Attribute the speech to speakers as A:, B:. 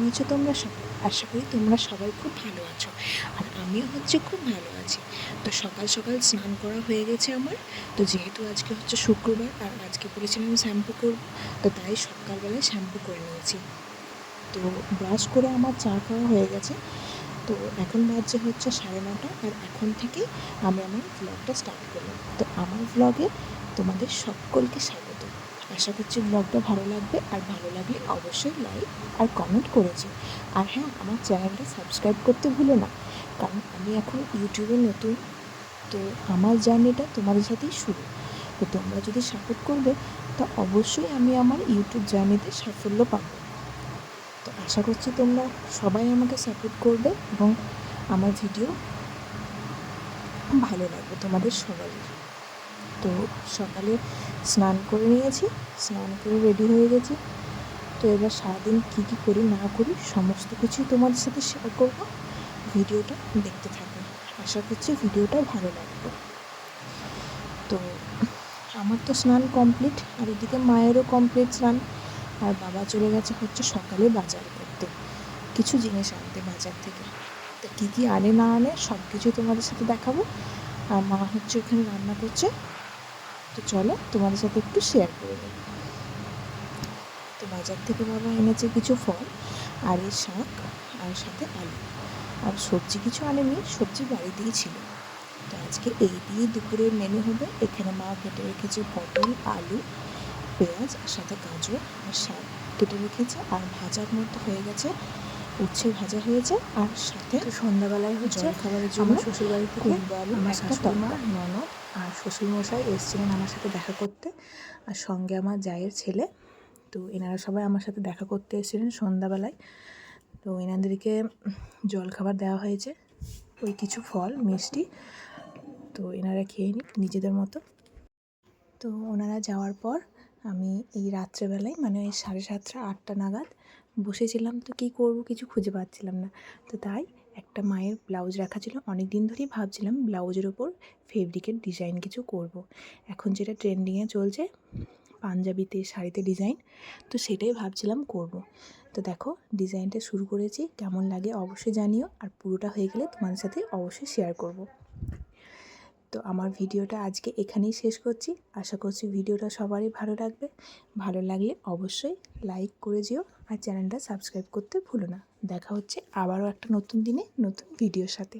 A: আছো তোমরা সবাই? আশা করি তোমরা সবাই খুব ভালো আছো, আর আমিও খুব ভালো আছি। তো সকাল সকাল স্নান করা হয়ে গেছে আমার। তো যেহেতু আজকে শুক্রবার, আর আজকে বলেছিলাম শ্যাম্পু করব, তো তাই সকালবেলায় শ্যাম্পু করে নিয়েছি। তো ব্রাশ করে আমার চা খাওয়া হয়ে গেছে। তো এখন বাজছে 9:30, আর এখন থেকেই আমি আমার ভ্লগটা স্টার্ট করলাম। তো আমার ভ্লগে তোমাদের সকলকে স্বাগত। আশা করছি ব্লগটা ভালো লাগবে, আর ভালো লাগলে অবশ্যই লাইক আর কমেন্ট করেছি। আর হ্যাঁ, আমার চ্যানেলটা সাবস্ক্রাইব করতে ভুলো না, কারণ আমি এখন ইউটিউবে নতুন। তো আমার জার্নিটা তোমাদের সাথেই শুরু। তো তোমরা যদি সাপোর্ট করবে, তো অবশ্যই আমি আমার ইউটিউব জার্নিতে সাফল্য পাবো। তো আশা করছি তোমরা সবাই আমাকে সাপোর্ট করবে, এবং আমার ভিডিও ভালো লাগবে তোমাদের সবারই। তো সকালে স্নান করে নিয়েছি, স্নান করে রেডি হয়ে গেছি। তো এবার সারাদিন কী কী করি না করি সমস্ত কিছুই তোমাদের সাথে শেয়ার করবো। ভিডিওটা দেখতে থাকো, আশা করছি ভিডিওটা ভালো লাগবে। তো আমার তো স্নান কমপ্লিট, আর এদিকে মায়েরও কমপ্লিট স্নান। আর বাবা চলে গেছে সকালে বাজার করতে, কিছু জিনিস আনতে বাজার থেকে। তো কী কী আনে না আনে সব কিছুই তোমাদের সাথে দেখাবো। আর মা এখানে রান্না করছে। তো চলো তোমাদের সাথে একটু শেয়ার করে নিই। তো বাজার থেকে বাবা এনেছে কিছু ফল, আর এই শাক, আর সাথে আলু। আর সবজি কিছু আনেনি, সবজি বাড়িতেই ছিল। তো আজকে এই দিয়ে দুপুরের মেনু হবে। এখানে মা কেটে রেখেছে পটল, আলু, পেঁয়াজ, আর সাথে গাজর আর শাক কেটে রেখেছে। আর ভাজার মধ্যে হয়ে গেছে, উচ্ছে ভাজা হয়েছে। আর সাথে
B: তো সন্ধ্যাবেলায়
A: জলখাবারের জন্য
B: আমার শ্বশুরবাড়ি থেকে
A: কুমড়ো আলু
B: আমার
A: একটা
B: শাশুড়ি মা,
A: তরকারি।
B: ননদ আর শ্বশুরমশাই এসেছিলেন আমার সাথে দেখা করতে, আর সঙ্গে আমার জায়ের ছেলে। তো এনারা সবাই আমার সাথে দেখা করতে এসেছিলেন সন্ধ্যাবেলায়। তো এনাদেরকে জলখাবার দেওয়া হয়েছে, ওই কিছু ফল মিষ্টি। তো এনারা খেয়ে নিক নিজেদের মতো। তো ওনারা যাওয়ার পর আমি এই রাত্রেবেলায়, মানে ওই 7:30 8টা নাগাদ বসেছিলাম। তো কী করবো, কিছু খুঁজে পাচ্ছিলাম না। তো তাই একটা মায়ের ব্লাউজ রাখা ছিল, অনেক দিন ধরেই ভাবছিলাম ব্লাউজের ওপর ফেব্রিকের ডিজাইন কিছু করব। এখন যেটা ট্রেন্ডিংয়ে চলছে, পাঞ্জাবিতে শাড়িতে ডিজাইন, তো সেটাই ভাবছিলাম করব। তো দেখো ডিজাইনটা শুরু করেছি, কেমন লাগে অবশ্যই জানিও, আর পুরোটা হয়ে গেলে তোমাদের সাথে অবশ্যই শেয়ার করব। তো আমার ভিডিওটা আজকে এখানেই শেষ করছি। আশা করছি ভিডিওটা সবারই ভালো লাগবে। ভালো লাগলে অবশ্যই লাইক করে যেও, আর চ্যানেলটা সাবস্ক্রাইব করতে ভুলো না। দেখা হচ্ছে আবারও একটা নতুন দিনে নতুন ভিডিওর সাথে।